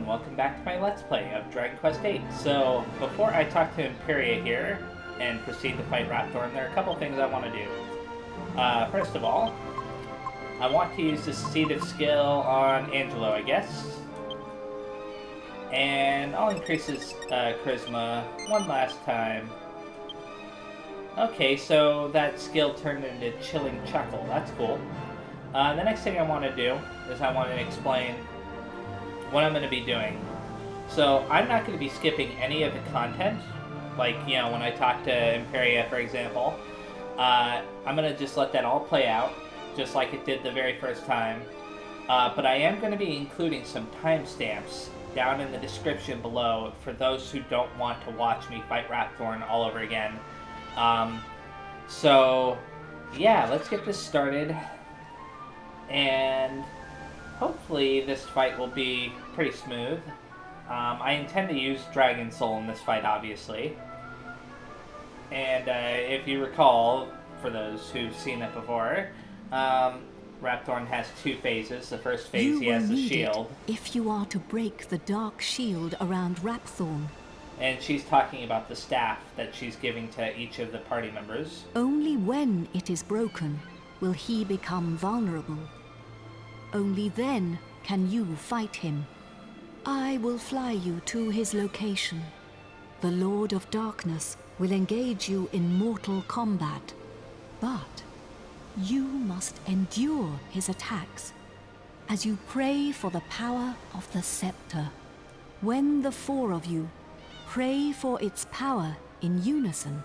welcome back to my Let's Play of Dragon Quest VIII. So, before I talk to Empyrea here and proceed to fight Rhapthorne, there are a couple things I want to do. First of all, I want to use the Seed of Skill on Angelo, I guess. And I'll increase his charisma one last time. Okay, so that skill turned into Chilling Chuckle. That's cool. The next thing I want to do is I want to explain what I'm going to be doing. So I'm not going to be skipping any of the content. Like, you know, when I talk to Empyrea, for example, I'm going to just let that all play out, just like it did the very first time. But I am going to be including some timestamps down in the description below for those who don't want to watch me fight Rhapthorne all over again. So, yeah, let's get this started. And hopefully this fight will be pretty smooth. I intend to use Dragon Soul in this fight, obviously. And if you recall, for those who've seen it before, Rhapthorne has two phases. The first phase, he has the shield. If you are to break the dark shield around Rhapthorne. And she's talking about the staff that she's giving to each of the party members. Only when it is broken will he become vulnerable. Only then can you fight him. I will fly you to his location. The Lord of Darkness will engage you in mortal combat, but you must endure his attacks as you pray for the power of the scepter. When the four of you pray for its power in unison,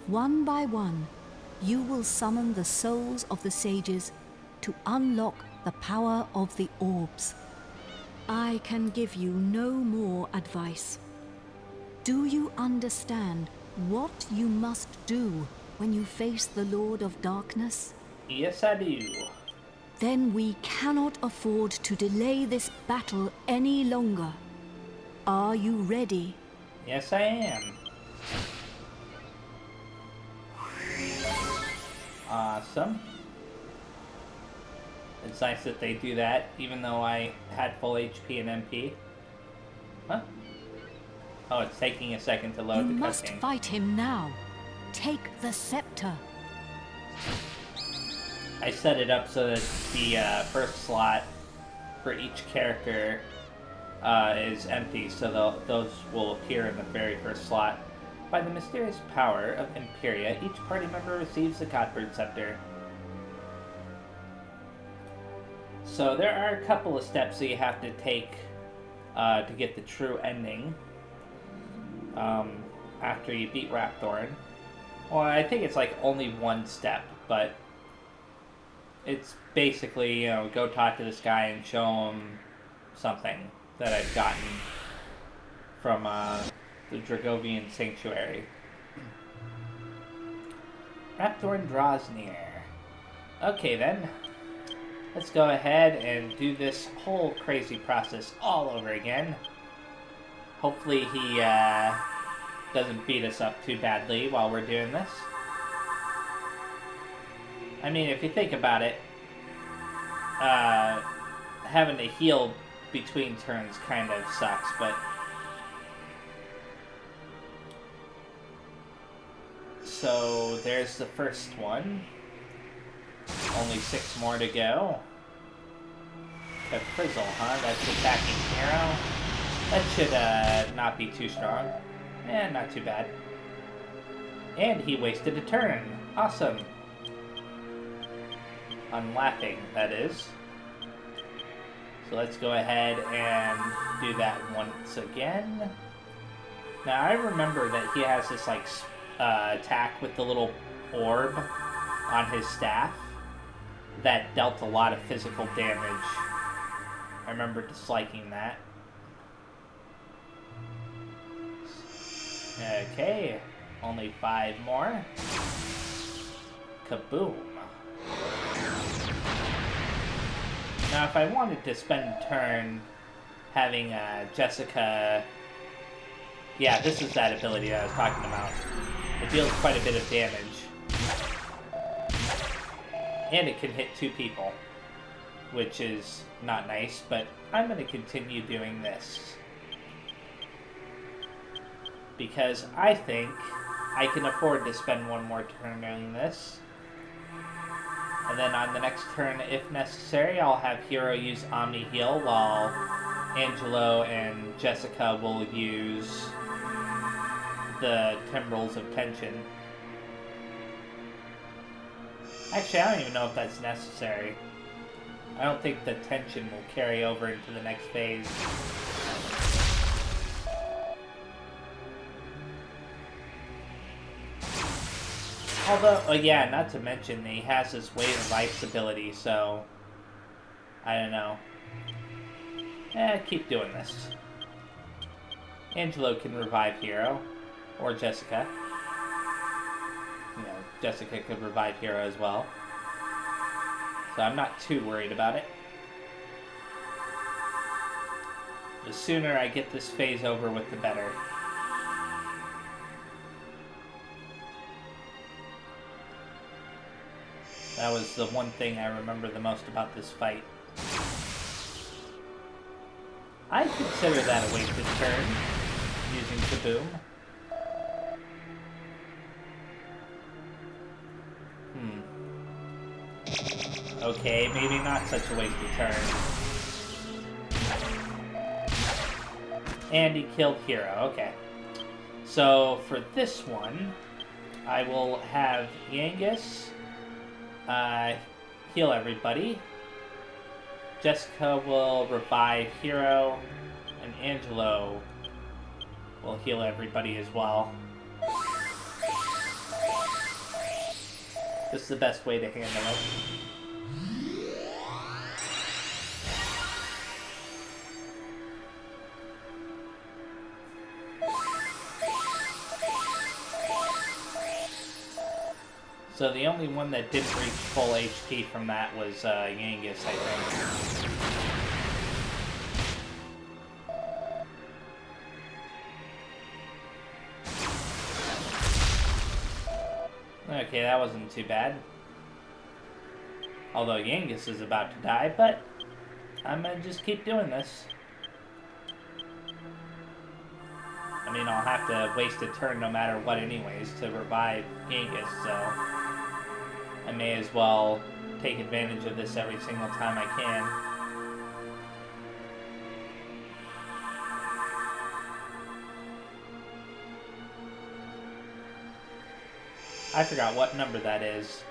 one by one, you will summon the souls of the sages to unlock the power of the orbs. I can give you no more advice. Do you understand what you must do when you face the Lord of Darkness? Yes, I do. Then we cannot afford to delay this battle any longer. Are you ready? Yes, I am. Awesome. It's nice that they do that, even though I had full HP and MP. Huh? Oh, it's taking a second to load the cutscene. You must fight him now. Take the scepter. I set it up so that the first slot for each character is empty, so those will appear in the very first slot. By the mysterious power of Empyrea, each party member receives the Godbird Scepter. So there are a couple of steps that you have to take to get the true ending after you beat Rhapthorne. Well, I think it's like only one step, but it's basically, you know, go talk to this guy and show him something that I've gotten from the Dragovian Sanctuary. Rhapthorne draws near. Okay then. Let's go ahead and do this whole crazy process all over again. Hopefully he doesn't beat us up too badly while we're doing this. I mean, if you think about it, having to heal between turns kind of sucks, but... So, there's the first one. Only 6 more to go. A Frizzle, huh? That's attacking hero. That should not be too strong. Not too bad. And he wasted a turn. Awesome. I'm laughing, that is. So let's go ahead and do that once again. Now I remember that he has this like attack with the little orb on his staff that dealt a lot of physical damage. I remember disliking that. Okay, only 5 more. Kaboom. Now if I wanted to spend a turn having Jessica... Yeah, this is that ability that I was talking about. It deals quite a bit of damage. And it can hit 2 people. which is not nice, but I'm going to continue doing this. Because I think I can afford to spend one more turn doing this. And then on the next turn, if necessary, I'll have Hero use Omni Heal while Angelo and Jessica will use the Timbrels of Tension. Actually, I don't even know if that's necessary. I don't think the tension will carry over into the next phase. Although, yeah, not to mention he has his Wave of Ice ability, so I don't know. Keep doing this. Angelo can revive Hero, or Jessica. You know, Jessica could revive Hero as well. So I'm not too worried about it. The sooner I get this phase over with, the better. That was the one thing I remember the most about this fight. I consider that a wasted turn, using Kaboom. Okay, maybe not such a wasted turn. And he killed Hero, okay. So, for this one, I will have Yangus heal everybody. Jessica will revive Hero, and Angelo will heal everybody as well. This is the best way to handle it. So the only one that didn't reach full HP from that was Yangus, I think. Okay, that wasn't too bad. Although Yangus is about to die, but I'm gonna just keep doing this. I mean, I'll have to waste a turn no matter what anyways to revive Yangus, so I may as well take advantage of this every single time I can. I forgot what number that is.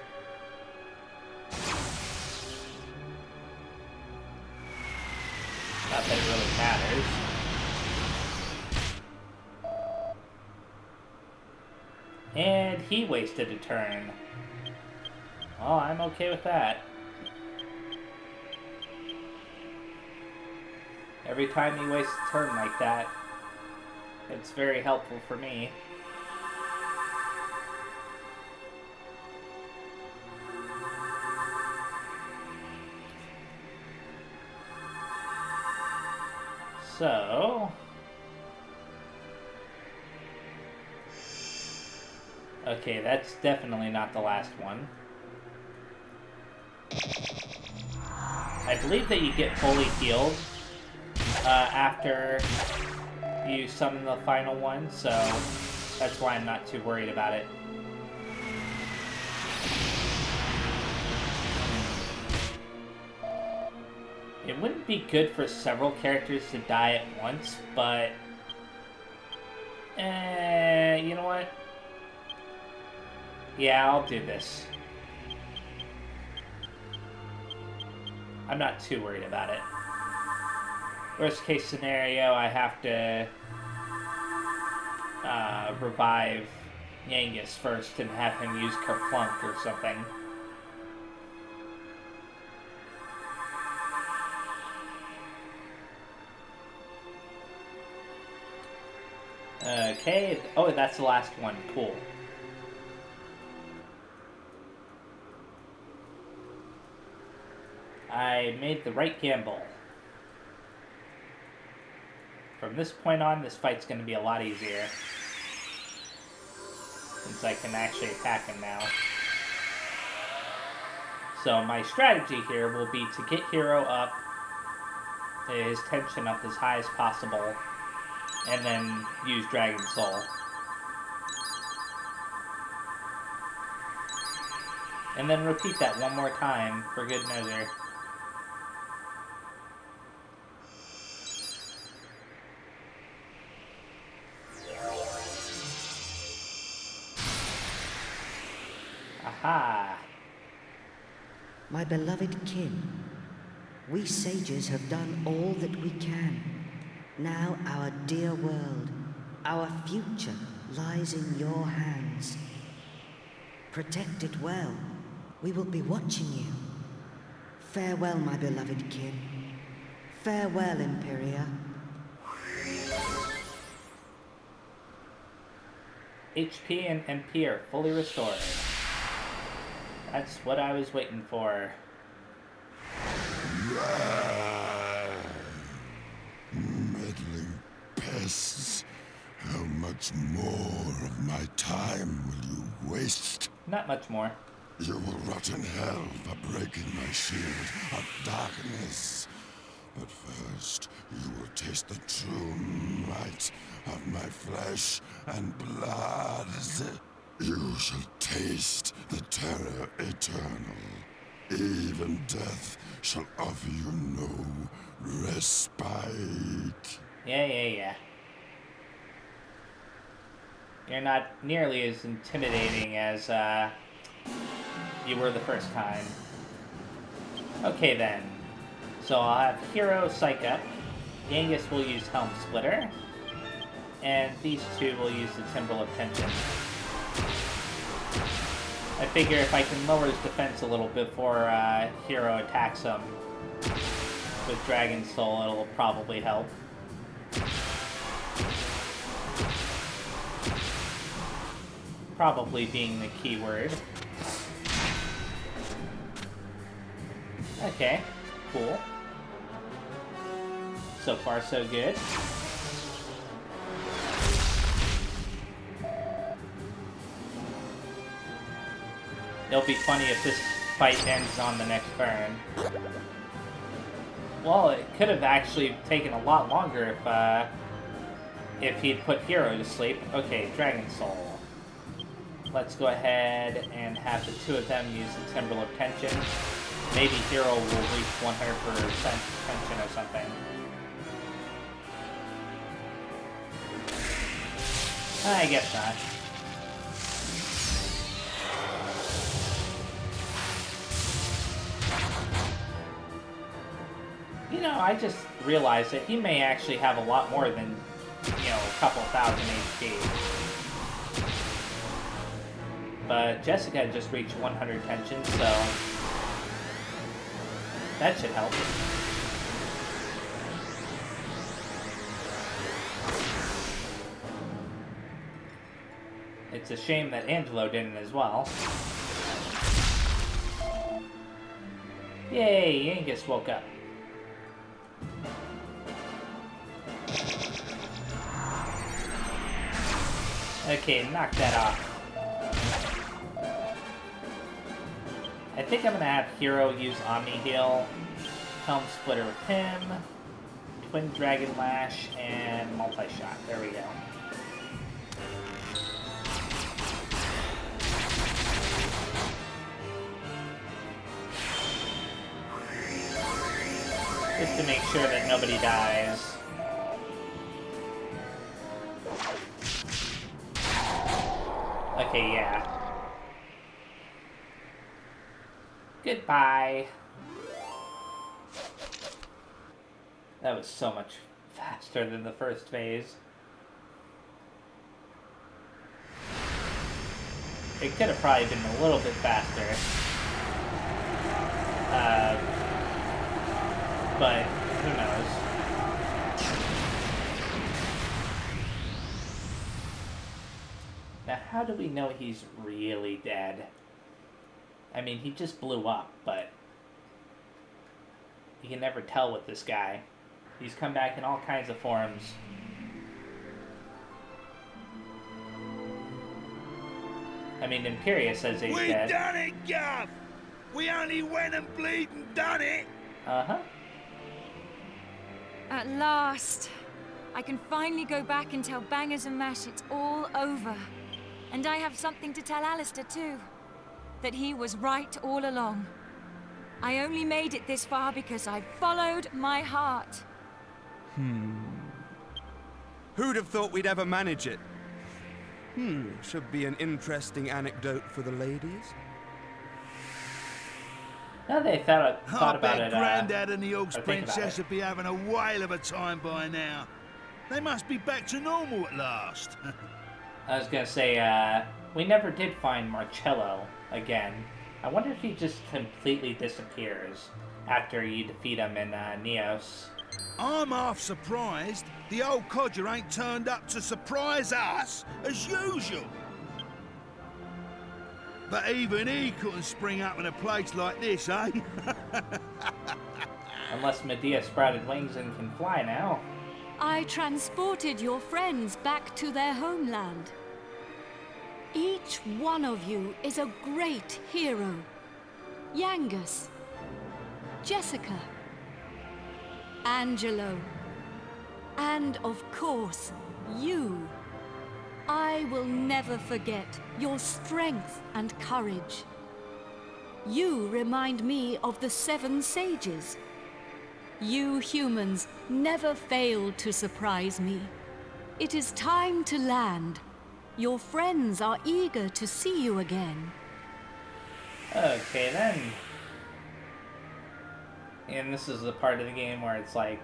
Not that it really matters. And he wasted a turn. Oh, I'm okay with that. Every time he wastes a turn like that, it's very helpful for me. So... okay, that's definitely not the last one. I believe that you get fully healed after you summon the final one, so that's why I'm not too worried about it. It wouldn't be good for several characters to die at once, but... you know what? Yeah, I'll do this. I'm not too worried about it. Worst case scenario, I have to revive Yangus first and have him use Kerplunk or something. Okay, oh, that's the last one. Cool. I made the right gamble. From this point on, this fight's going to be a lot easier. Since I can actually attack him now. So my strategy here will be to get Hero up, his tension up as high as possible, and then use Dragon Soul. And then repeat that one more time for good measure. Aha! My beloved kin, we sages have done all that we can. Now our dear world, our future, lies in your hands. Protect it well. We will be watching you. Farewell, my beloved kin. Farewell, Empyrea. HP and MP are fully restored. That's what I was waiting for. Meddling pests. How much more of my time will you waste? Not much more. You will rot in hell for breaking my shield of darkness. But first, you will taste the true might of my flesh and blood. You shall taste the terror eternal. Even death shall offer you no respite. Yeah. You're not nearly as intimidating as, you were the first time. Okay then. So I'll have Hero Psych up. Yangus will use Helm Splitter. And these two will use the Timbrel of Tension. I figure if I can lower his defense a little before Hero attacks him with Dragon Soul, it'll probably help. Probably being the key word. Okay, cool. So far, so good. It'll be funny if this fight ends on the next turn. Well, it could have actually taken a lot longer if he'd put Hero to sleep. Okay, Dragon Soul. Let's go ahead and have the two of them use the Timbrel of Tension. Maybe Hero will reach 100% tension or something. I guess not. You know, I just realized that he may actually have a lot more than, you know, a couple thousand HP. But Jessica just reached 100 tension, so that should help. It's a shame that Angelo didn't as well. Yay, Yangus woke up. Okay, knock that off. I think I'm gonna have Hero use Omni Heal, Helm Splitter with him, Twin Dragon Lash, and Multi-Shot. There we go. Just to make sure that nobody dies. Okay, yeah. Goodbye. That was so much faster than the first phase. It could have probably been a little bit faster. But who knows? Now, how do we know he's really dead? I mean, he just blew up, but you can never tell with this guy. He's come back in all kinds of forms. I mean, Empyrea says he's dead. We done it, Guff! We only went and bleeding done it. Uh-huh. At last, I can finally go back and tell Bangers and Mash it's all over. And I have something to tell Alistair too. That he was right all along. I only made it this far because I followed my heart. Who'd have thought we'd ever manage it? Should be an interesting anecdote for the ladies. Now they thought I about bet it. Grandad and the Orcs or think about Princess it. would be having a whale of a time by now. They must be back to normal at last. I was gonna say, we never did find Marcello again. I wonder if he just completely disappears after you defeat him in Neos. I'm half surprised the old codger ain't turned up to surprise us as usual. But even he couldn't spring up in a place like this, eh? Unless Medea sprouted wings and can fly now. I transported your friends back to their homeland. Each one of you is a great hero. Yangus, Jessica, Angelo, and of course, you. I will never forget your strength and courage. You remind me of the 7 sages. You humans never fail to surprise me. It is time to land. Your friends are eager to see you again. Okay then. And this is the part of the game where it's like,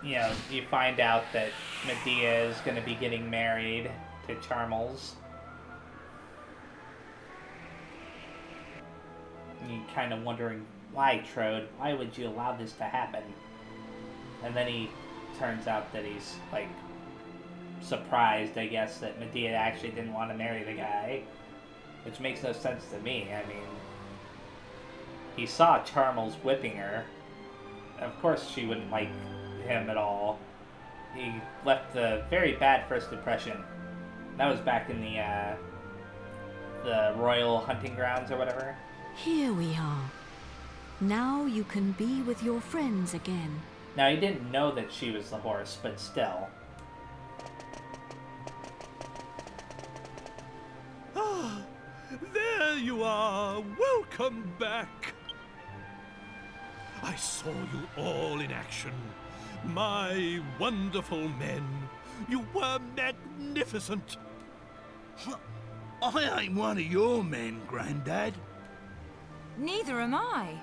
you know, you find out that Medea is going to be getting married to Charmles. And you're kind of wondering, why, Trode? Why would you allow this to happen? And then he turns out that he's, like, surprised, I guess, that Medea actually didn't want to marry the guy. Which makes no sense to me. I mean, he saw Charmles whipping her. Of course she wouldn't like him at all. He left a very bad first impression. That was back in the royal hunting grounds or whatever. Here we are. Now you can be with your friends again. Now, he didn't know that she was the horse, but still. Ah, there you are. Welcome back. I saw you all in action. My wonderful men. You were magnificent. I ain't one of your men, Grandad. Neither am I.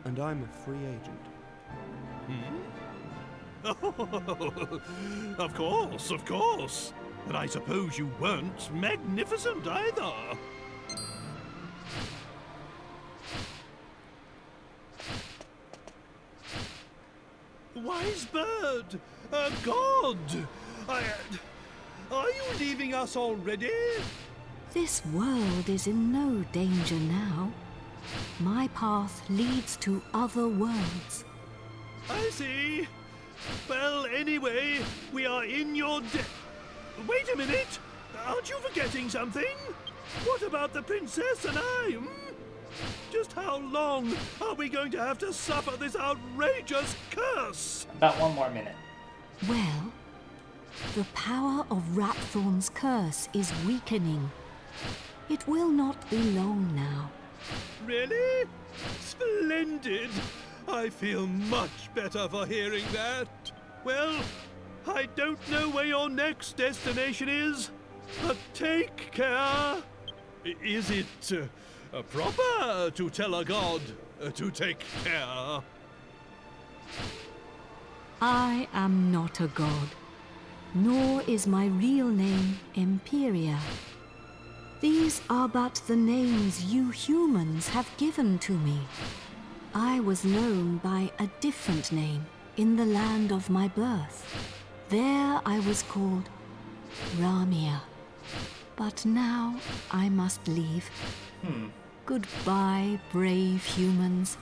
And I'm a free agent. Oh, of course. And I suppose you weren't magnificent either. Wise bird, a god. Are you leaving us already? This world is in no danger now. My path leads to other worlds. I see. Well, anyway, we are in your Wait a minute! Aren't you forgetting something? What about the princess and I? Just how long are we going to have to suffer this outrageous curse? About 1 more minute. Well, the power of Rhapthorne's curse is weakening. It will not be long now. Really? Splendid! I feel much better for hearing that. Well, I don't know where your next destination is, but take care. Is it proper to tell a god to take care? I am not a god, nor is my real name Empyrea. These are but the names you humans have given to me. I was known by a different name in the land of my birth. There I was called Ramia. But now I must leave. Goodbye, brave humans.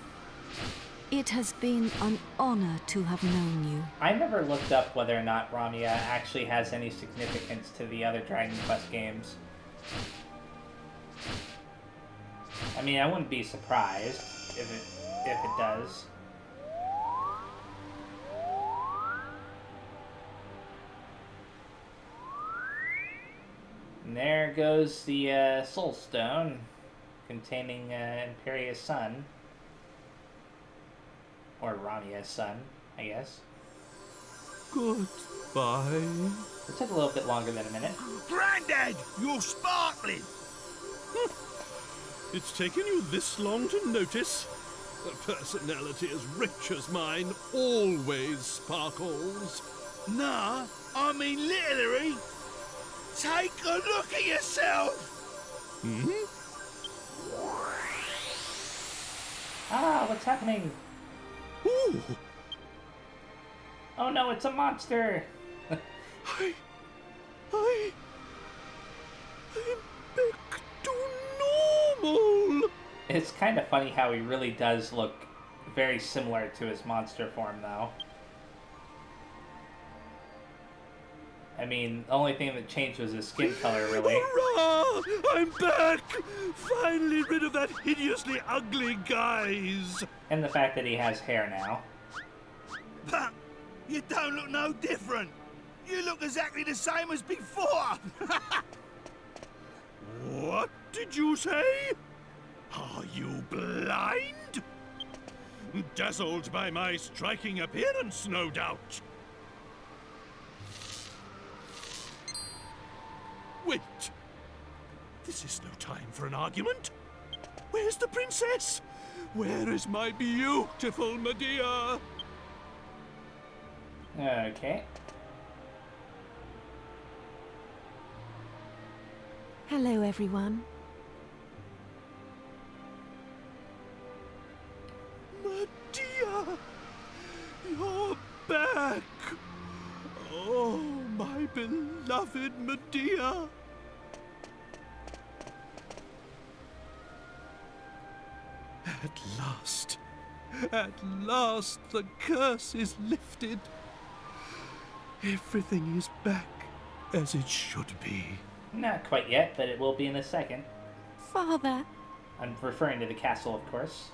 It has been an honor to have known you. I never looked up whether or not Ramia actually has any significance to the other Dragon Quest games. I mean, I wouldn't be surprised if it does. And there goes the Soul Stone containing Empyrea's son. Or Ramia's son, I guess. Goodbye. It took a little bit longer than a minute. Grandad, you're sparkling! It's taken you this long to notice? A personality as rich as mine always sparkles. Nah, I mean literally. Take a look at yourself! Hmm? Ah, what's happening? Ooh! Oh no, it's a monster! I'm back to normal! It's kind of funny how he really does look very similar to his monster form, though. I mean, the only thing that changed was his skin color, really. Hurrah! I'm back! Finally rid of that hideously ugly guise! And the fact that he has hair now. But you don't look no different. You look exactly the same as before. What did you say? Are you blind? Dazzled by my striking appearance, no doubt. Wait. This is no time for an argument. Where's the princess? Where is my beautiful Medea? Okay. Hello, everyone. Medea! You're back! Oh, my beloved Medea! At last the curse is lifted. Everything is back as it should be. Not quite yet, but it will be in a second. Father. I'm referring to the castle, of course.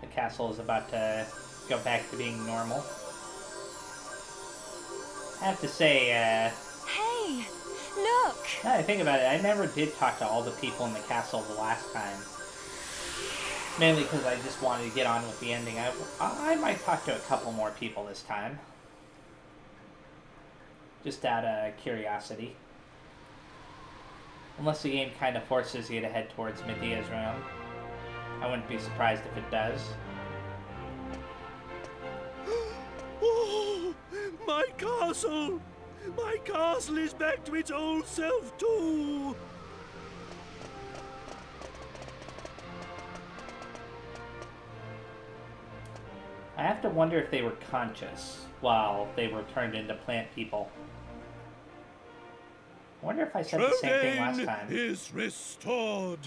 The castle is about to go back to being normal. I have to say, Hey, look! now that I think about it, I never did talk to all the people in the castle the last time. Mainly because I just wanted to get on with the ending. I might talk to a couple more people this time. Just out of curiosity. Unless the game kind of forces you to head towards Medea's realm. I wouldn't be surprised if it does. Oh, my castle! My castle is back to its old self too! I have to wonder if they were conscious while they were turned into plant people. I wonder if I said the same thing last Trodain time. is restored.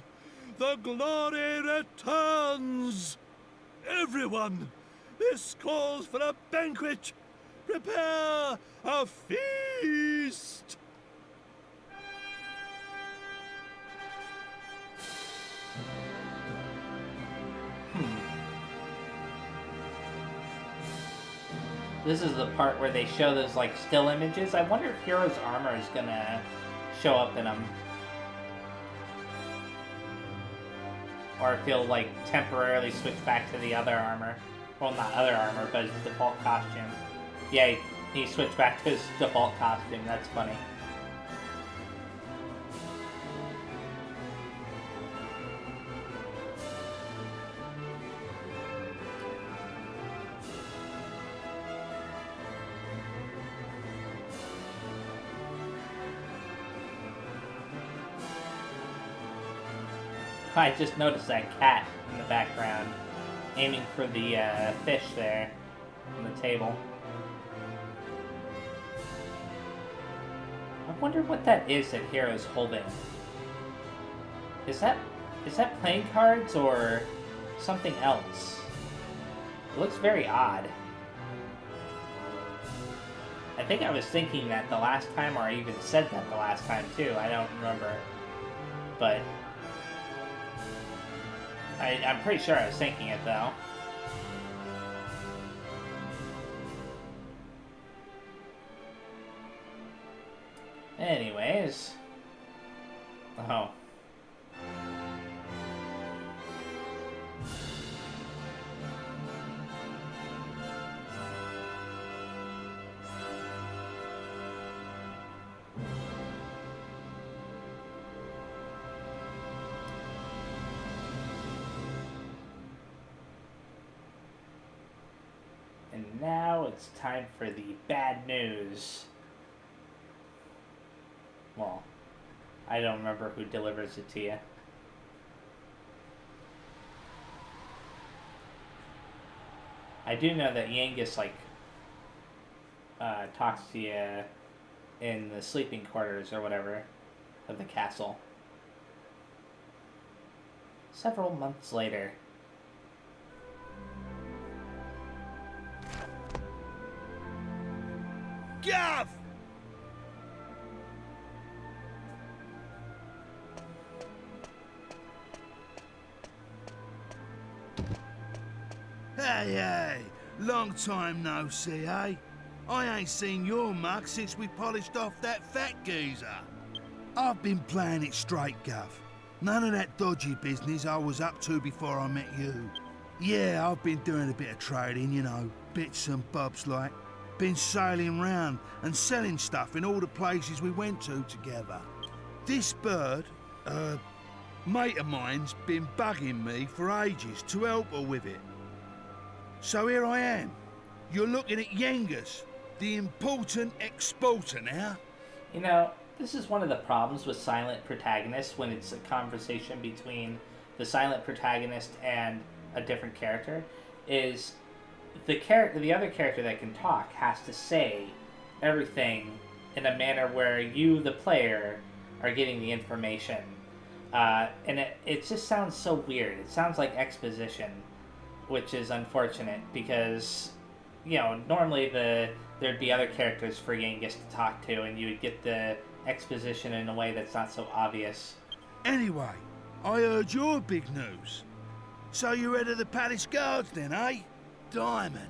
The glory returns. Everyone, this calls for a banquet. Prepare a feast. This is the part where they show those like still images. I wonder if Hero's armor is gonna show up in them. Or if he'll like temporarily switch back to the other armor. Well, not other armor, but his default costume. Yeah, he switched back to his default costume. That's funny. I just noticed that cat in the background, aiming for the fish there on the table. I wonder what that is that Hero's holding. Is that playing cards or something else? It looks very odd. I think I was thinking that the last time, or I even said that the last time too. I don't remember, but I'm pretty sure I was thinking it, though. Anyways. Oh. And now it's time for the bad news. Well, I don't remember who delivers it to you. I do know that Yangus, like, talks to you in the sleeping quarters or whatever of the castle. Several months later. Gav! Hey, long time no see, eh? I ain't seen your mug since we polished off that fat geezer. I've been playing it straight, Gav. None of that dodgy business I was up to before I met you. Yeah, I've been doing a bit of trading, you know, bits and bobs like. Been sailing round and selling stuff in all the places we went to together. This bird, mate of mine's been bugging me for ages to help her with it. So here I am. You're looking at Yangus, the important exporter now. You know, this is one of the problems with silent protagonists when it's a conversation between the silent protagonist and a different character, is the other character that can talk has to say everything in a manner where you, the player, are getting the information. And it just sounds so weird. It sounds like exposition, which is unfortunate because, you know, normally there'd be other characters for Yangus to talk to and you would get the exposition in a way that's not so obvious. Anyway, I heard your big news. So you're head of the palace guards then, eh? Diamond.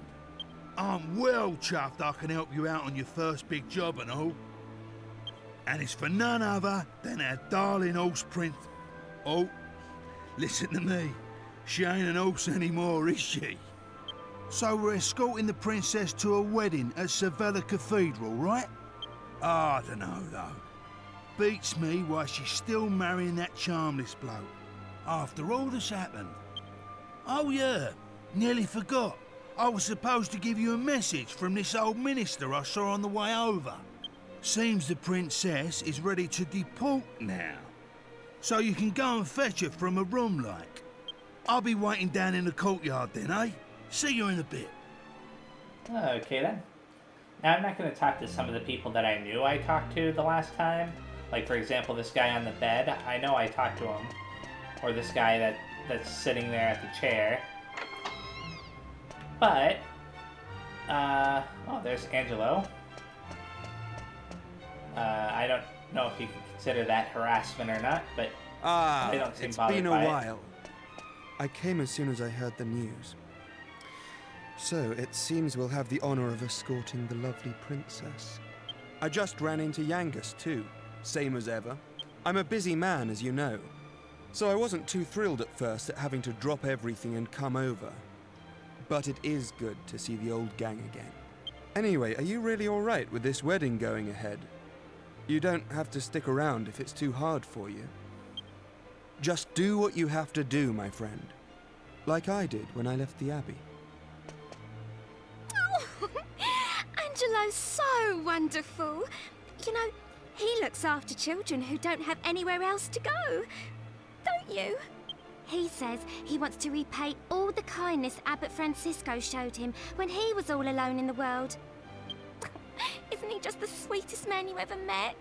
I'm well chuffed I can help you out on your first big job and all. And it's for none other than our darling horse Prince. Oh, listen to me. She ain't an horse anymore, is she? So we're escorting the princess to a wedding at Savella Cathedral, right? I don't know, though. Beats me why she's still marrying that Charmles bloke. After all that's happened. Oh yeah, nearly forgot. I was supposed to give you a message from this old minister I saw on the way over. Seems the princess is ready to deport now. So you can go and fetch her from a room like. I'll be waiting down in the courtyard then, eh? See you in a bit. Okay then. Now I'm not going to talk to some of the people that I knew I talked to the last time. Like, for example, this guy on the bed. I know I talked to him. Or this guy that's sitting there at the chair. But, oh, there's Angelo. I don't know if you can consider that harassment or not, but they don't seem bothered by it. It's been a while. I came as soon as I heard the news. So, it seems we'll have the honor of escorting the lovely princess. I just ran into Yangus, too. Same as ever. I'm a busy man, as you know. So I wasn't too thrilled at first at having to drop everything and come over. But it is good to see the old gang again. Anyway, are you really alright with this wedding going ahead? You don't have to stick around if it's too hard for you. Just do what you have to do, my friend. Like I did when I left the Abbey. Oh, Angelo's so wonderful. You know, he looks after children who don't have anywhere else to go. Don't you? He says he wants to repay all the kindness Abbot Francisco showed him when he was all alone in the world. Isn't he just the sweetest man you ever met?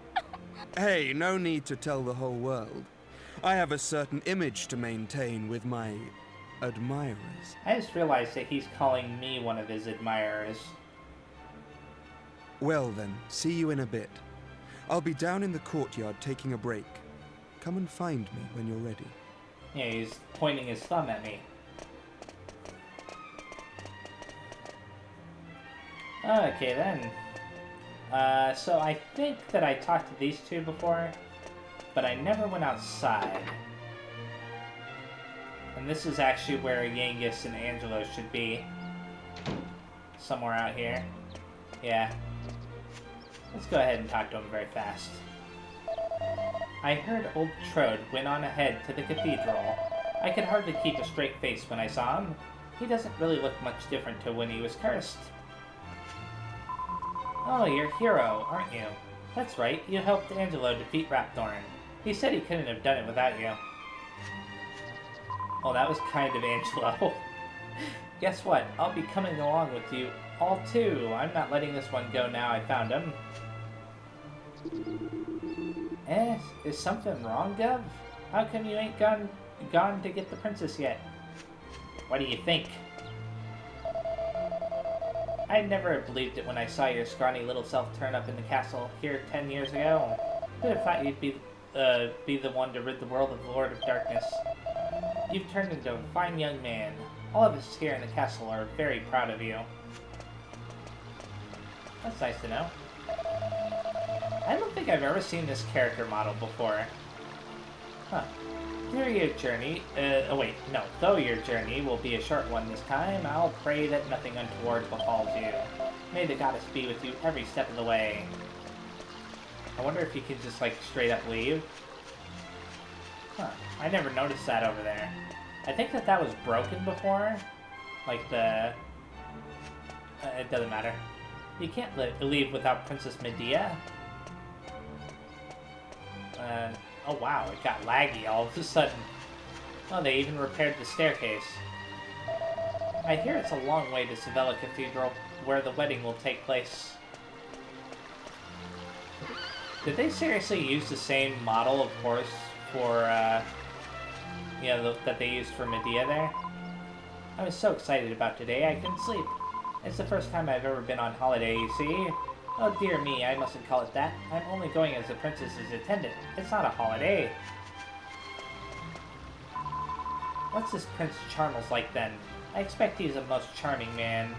Hey, no need to tell the whole world. I have a certain image to maintain with my admirers. I just realized that he's calling me one of his admirers. Well then, see you in a bit. I'll be down in the courtyard taking a break. Come and find me when you're ready. Yeah, he's pointing his thumb at me. Okay, then. So I think that I talked to these two before, but I never went outside. And this is actually where Yangus and Angelo should be. Somewhere out here. Yeah. Let's go ahead and talk to him very fast. I heard old Trode went on ahead to the cathedral. I could hardly keep a straight face when I saw him. He doesn't really look much different to when he was cursed. Oh, you're Hero, aren't you? That's right, you helped Angelo defeat Rhapthorne. He said he couldn't have done it without you. Well, that was kind of Angelo. Guess what? I'll be coming along with you all too. I'm not letting this one go now I found him. Is something wrong, Gov? How come you ain't gone to get the princess yet? What do you think? I never have believed it when I saw your scrawny little self turn up in the castle here 10 years ago. Who'd have thought you'd be the one to rid the world of the Lord of Darkness? You've turned into a fine young man. All of us here in the castle are very proud of you. That's nice to know. I don't think I've ever seen this character model before. Huh. Though your journey will be a short one this time, I'll pray that nothing untoward befalls you. May the goddess be with you every step of the way. I wonder if you can just, like, straight up leave. Huh. I never noticed that over there. I think that was broken before. Like the... it doesn't matter. You can't leave without Princess Medea. Oh wow, it got laggy all of a sudden. Oh, they even repaired the staircase. I hear it's a long way to Savella Cathedral, where the wedding will take place. Did they seriously use the same model of horse for, that they used for Medea there? I was so excited about today, I couldn't sleep. It's the first time I've ever been on holiday, you see. Oh dear me, I mustn't call it that. I'm only going as the princess's attendant. It's not a holiday. What's this Prince Charmles like then? I expect he's a most charming man.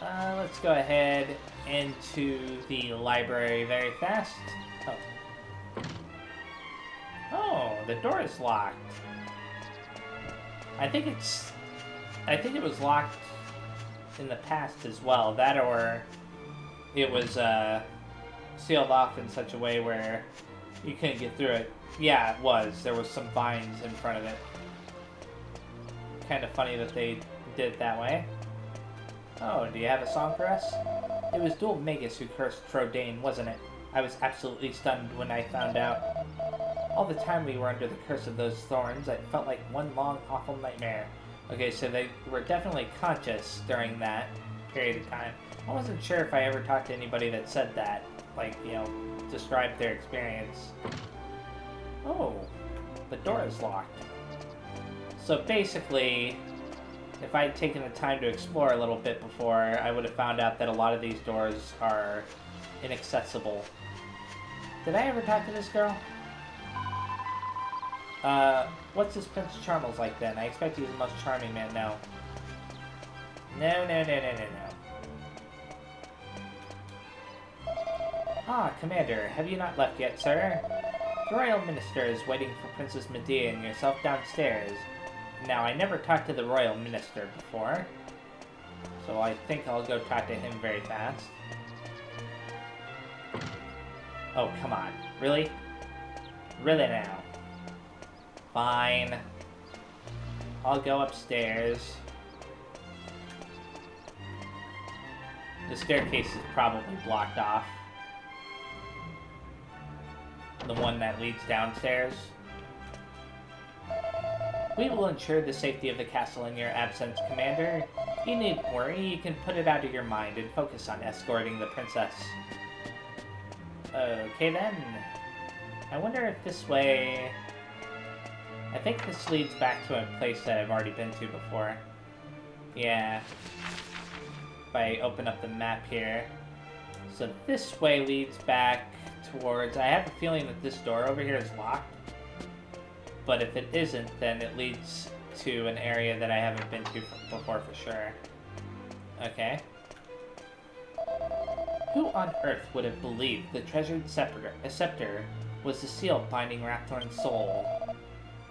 Let's go ahead into the library very fast. Oh, the door is locked. I think it was locked in the past as well. That or it was sealed off in such a way where you couldn't get through it. Yeah, it was. There was some vines in front of it. Kind of funny that they did it that way. Oh, do you have a song for us? It was Dual Magus who cursed Trodain, wasn't it? I was absolutely stunned when I found out. All the time we were under the curse of those thorns, it felt like one long, awful nightmare. Okay, so they were definitely conscious during that period of time. I wasn't sure if I ever talked to anybody that said that. Like, described their experience. Oh, the door is locked. So basically, if I had taken the time to explore a little bit before, I would have found out that a lot of these doors are inaccessible. Did I ever talk to this girl? What's this Prince Charmles like then? I expect he's the most charming man. No. No. Ah, Commander, have you not left yet, sir? The Royal Minister is waiting for Princess Medea and yourself downstairs. Now, I never talked to the Royal Minister before, so I think I'll go talk to him very fast. Oh, come on. Really? Really now? Fine. I'll go upstairs. The staircase is probably blocked off. The one that leads downstairs. We will ensure the safety of the castle in your absence, Commander. You needn't worry, you can put it out of your mind and focus on escorting the princess. Okay then. I wonder if this way... I think this leads back to a place that I've already been to before. Yeah. If I open up the map here. So this way leads back towards... I have a feeling that this door over here is locked. but if it isn't, then it leads to an area that I haven't been to before for sure. Okay. Who on earth would have believed the treasured scepter was the seal binding Rhapthorne's soul?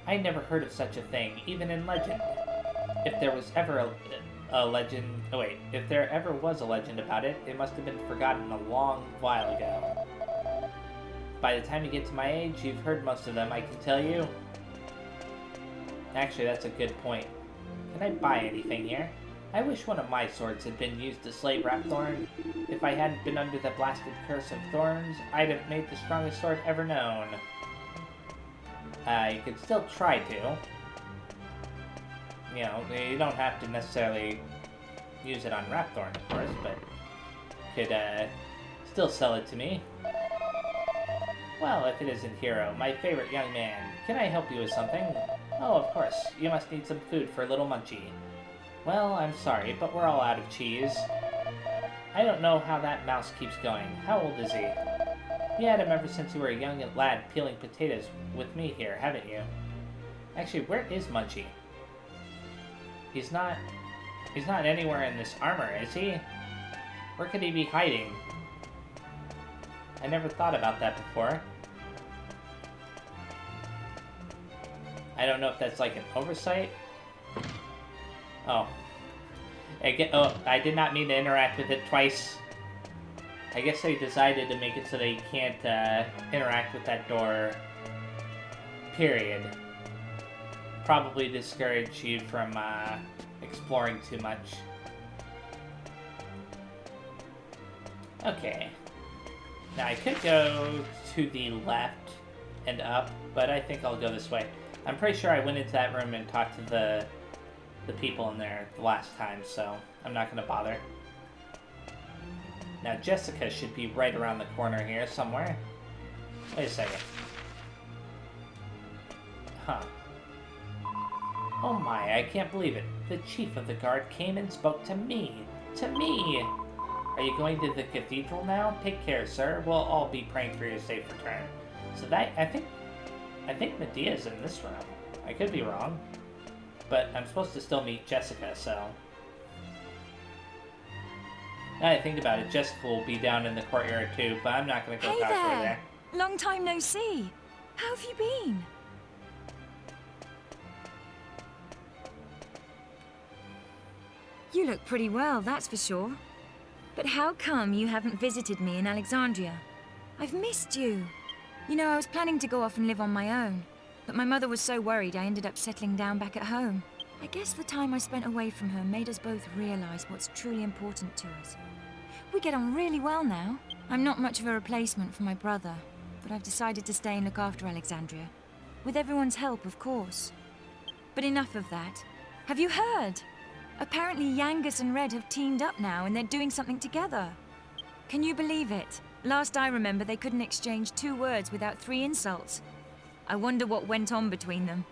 I never heard of such a thing, even in legend. If there was ever a legend... Oh wait, if there ever was a legend about it, it must have been forgotten a long while ago. By the time you get to my age, you've heard most of them, I can tell you. Actually, that's a good point. Can I buy anything here? I wish one of my swords had been used to slay Rhapthorne. If I hadn't been under the blasted curse of thorns, I'd have made the strongest sword ever known. You could still try to. You know, you don't have to necessarily use it on Rhapthorne, of course, but could still sell it to me. Well, if it isn't Hero, my favorite young man, can I help you with something? Oh, of course. You must need some food for little Munchie. Well, I'm sorry, but we're all out of cheese. I don't know how that mouse keeps going. How old is he? You had him ever since you were a young lad peeling potatoes with me here, haven't you? Actually, where is Munchie? He's not anywhere in this armor, is he? Where could he be hiding? I never thought about that before. I don't know if that's like an oversight. Oh. I did not mean to interact with it twice. I guess they decided to make it so that you can't interact with that door. Period. Probably discourage you from exploring too much. Okay. Now I could go to the left and up, but I think I'll go this way. I'm pretty sure I went into that room and talked to the people in there the last time, so I'm not going to bother. Now Jessica should be right around the corner here somewhere. Wait a second. Huh. Oh my, I can't believe it. The chief of the guard came and spoke to me. To me! Are you going to the cathedral now? Take care, sir. We'll all be praying for your safe return. So that, I think Medea's in this room. I could be wrong. But I'm supposed to still meet Jessica, so... Now I think about it, Jessica will be down in the courtyard too, but I'm not going to go talk to her there. Long time no see. How have you been? You look pretty well, that's for sure. But how come you haven't visited me in Alexandria? I've missed you. You know, I was planning to go off and live on my own. But my mother was so worried I ended up settling down back at home. I guess the time I spent away from her made us both realize what's truly important to us. We get on really well now. I'm not much of a replacement for my brother, but I've decided to stay and look after Alexandria. With everyone's help, of course. But enough of that. Have you heard? Apparently Yangus and Red have teamed up now and they're doing something together. Can you believe it? Last I remember, they couldn't exchange 2 words without 3 insults. I wonder what went on between them.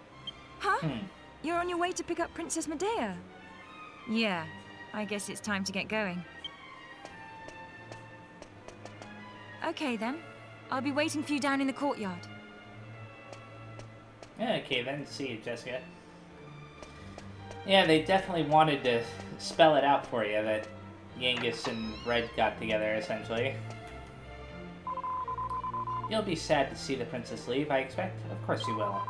Huh? You're on your way to pick up Princess Medea? Yeah, I guess it's time to get going. Okay then. I'll be waiting for you down in the courtyard. Okay then, see you, Jessica. Yeah, they definitely wanted to spell it out for you, that Yangus and Red got together, essentially. You'll be sad to see the princess leave, I expect. Of course you will.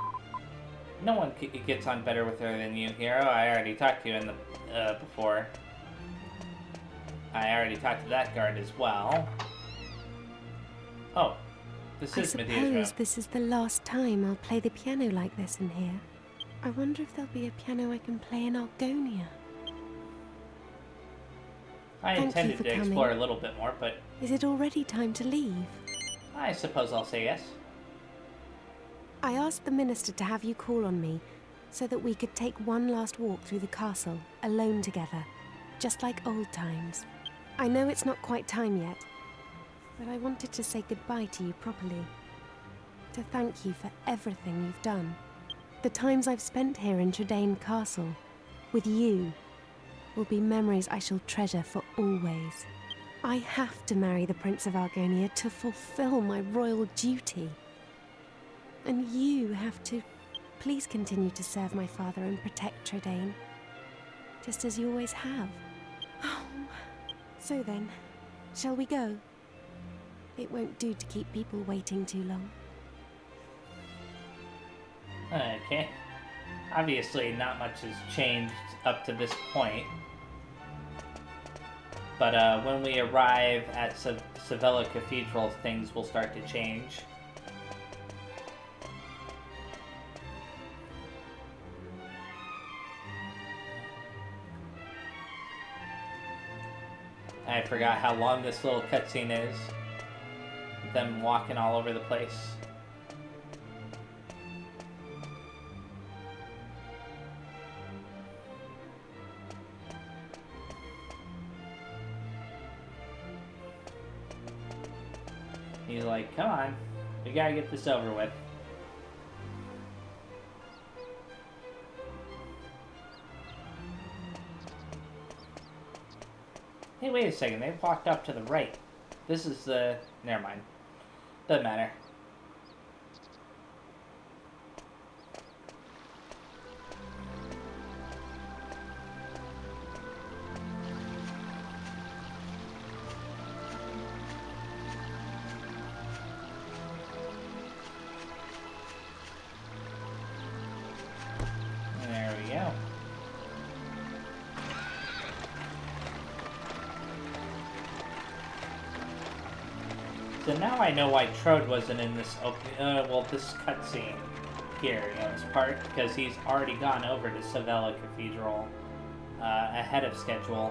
No one gets on better with her than you, Hero. I already talked to you in the, before. I already talked to that guard as well. Oh, this is Medea's room. I suppose this is the last time I'll play the piano like this in here. I wonder if there'll be a piano I can play in Argonia. I intended to explore a little bit more, but... Is it already time to leave? I suppose I'll say yes. I asked the minister to have you call on me, so that we could take one last walk through the castle, alone together, just like old times. I know it's not quite time yet, but I wanted to say goodbye to you properly. To thank you for everything you've done. The times I've spent here in Trodain Castle, with you, will be memories I shall treasure for always. I have to marry the Prince of Argonia to fulfill my royal duty. And you have to Please continue to serve my father and protect Trodain, just as you always have. Oh. So then, shall we go? It won't do to keep people waiting too long. Okay. Obviously, not much has changed up to this point. But when we arrive at Savella Cathedral, things will start to change. I forgot how long this little cutscene is. Them walking all over the place. He's like, come on, we gotta get this over with. Hey, wait a second, they walked up to the right. This is the... never mind. Doesn't matter. There we go. So now I know why Trode wasn't in this this cutscene here, this part, because he's already gone over to Savella Cathedral ahead of schedule,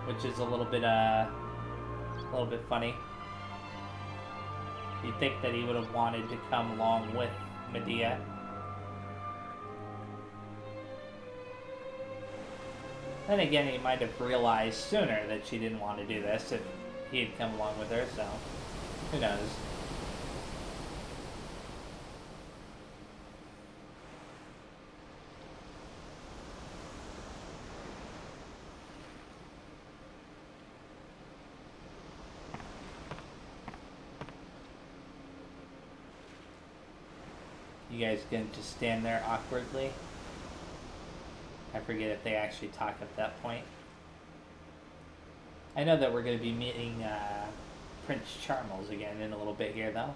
which is a little bit funny. You'd think that he would have wanted to come along with Medea. Then again, he might have realized sooner that she didn't want to do this if he had come along with her, so who knows. You guys gonna just stand there awkwardly? I forget if they actually talk at that point. I know that we're going to be meeting Prince Charmles again in a little bit here, though.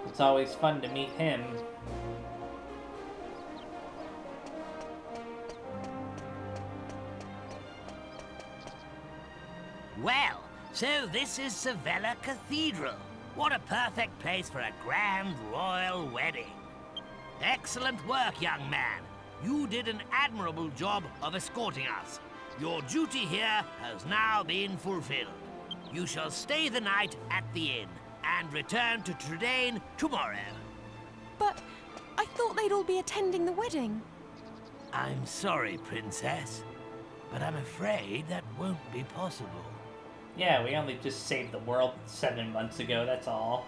It's always fun to meet him. Well, so this is Savella Cathedral. What a perfect place for a grand royal wedding. Excellent work, young man. You did an admirable job of escorting us. Your duty here has now been fulfilled. You shall stay the night at the inn and return to Trodain tomorrow. But I thought they'd all be attending the wedding. I'm sorry, Princess, but I'm afraid that won't be possible. Yeah, we only just saved the world 7 months ago, that's all.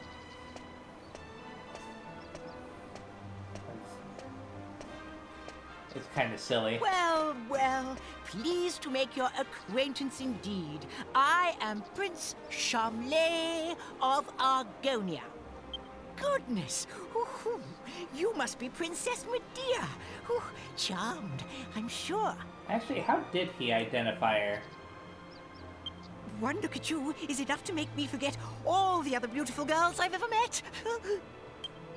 It's kind of silly. Well, well, pleased to make your acquaintance indeed. I am Prince Charmles of Argonia. Goodness, you must be Princess Medea. Charmed, I'm sure. Actually, how did he identify her? One look at you is enough to make me forget all the other beautiful girls I've ever met.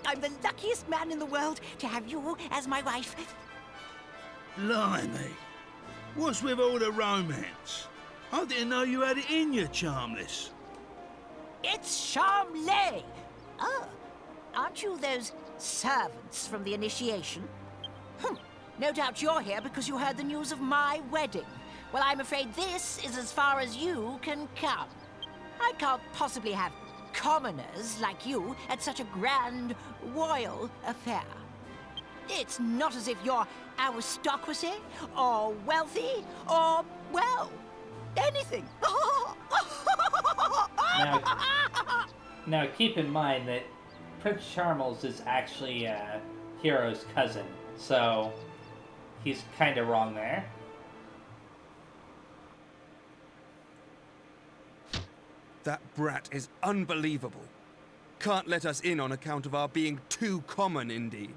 I'm the luckiest man in the world to have you as my wife. Blimey. What's with all the romance? I didn't know you had it in you, Charmless. It's Charmles. Oh, aren't you those servants from the initiation? No doubt you're here because you heard the news of my wedding. Well, I'm afraid this is as far as you can come. I can't possibly have commoners like you at such a grand royal affair. It's not as if you're aristocracy, or wealthy, or, well, anything. Now keep in mind that Prince Charmles is actually Hero's cousin, so he's kind of wrong there. That brat is unbelievable. Can't let us in on account of our being too common, indeed.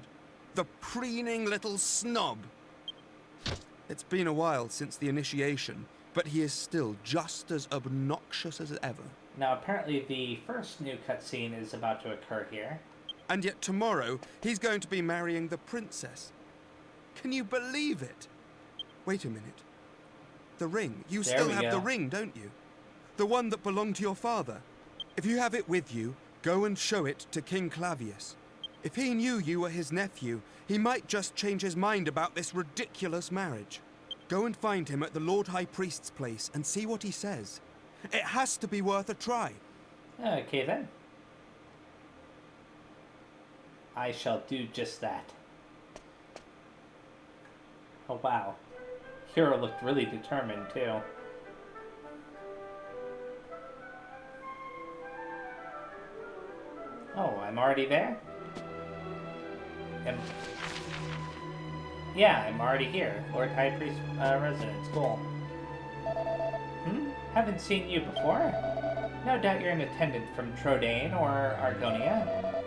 The preening little snob. It's been a while since the initiation, but he is still just as obnoxious as ever. Now, apparently the first new cutscene is about to occur here. And yet tomorrow, he's going to be marrying the princess. Can you believe it? Wait a minute. The ring. You There still we have go. the ring, don't you? The one that belonged to your father. If you have it with you, go and show it to King Clavius. If he knew you were his nephew, he might just change his mind about this ridiculous marriage. Go and find him at the Lord High Priest's place and see what he says. It has to be worth a try. Okay then. I shall do just that. Oh wow. Hero looked really determined too. Oh, I'm already there? Yeah, I'm already here. Lord High Priest residence. Cool. Haven't seen you before? No doubt you're an attendant from Trodain or Argonia.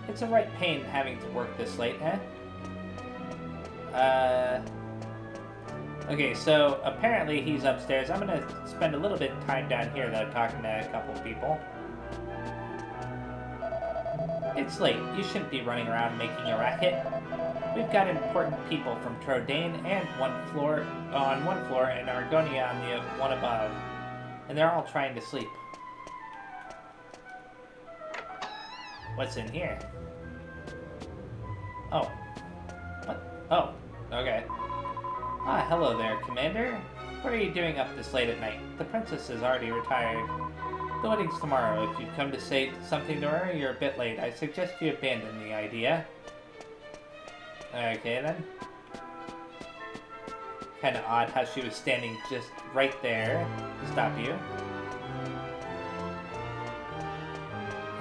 It's a right pain having to work this late, eh? Okay, so apparently he's upstairs. I'm gonna spend a little bit of time down here though, talking to a couple of people. It's late. You shouldn't be running around making a racket. We've got important people from Trodain and on one floor and Argonia on the one above. And they're all trying to sleep. What's in here? Oh. What? Oh, okay. Ah, hello there, Commander. What are you doing up this late at night? The princess is already retired. The wedding's tomorrow. If you've come to say something to her, you're a bit late. I suggest you abandon the idea. Okay, then. Kinda odd how she was standing just right there to stop you.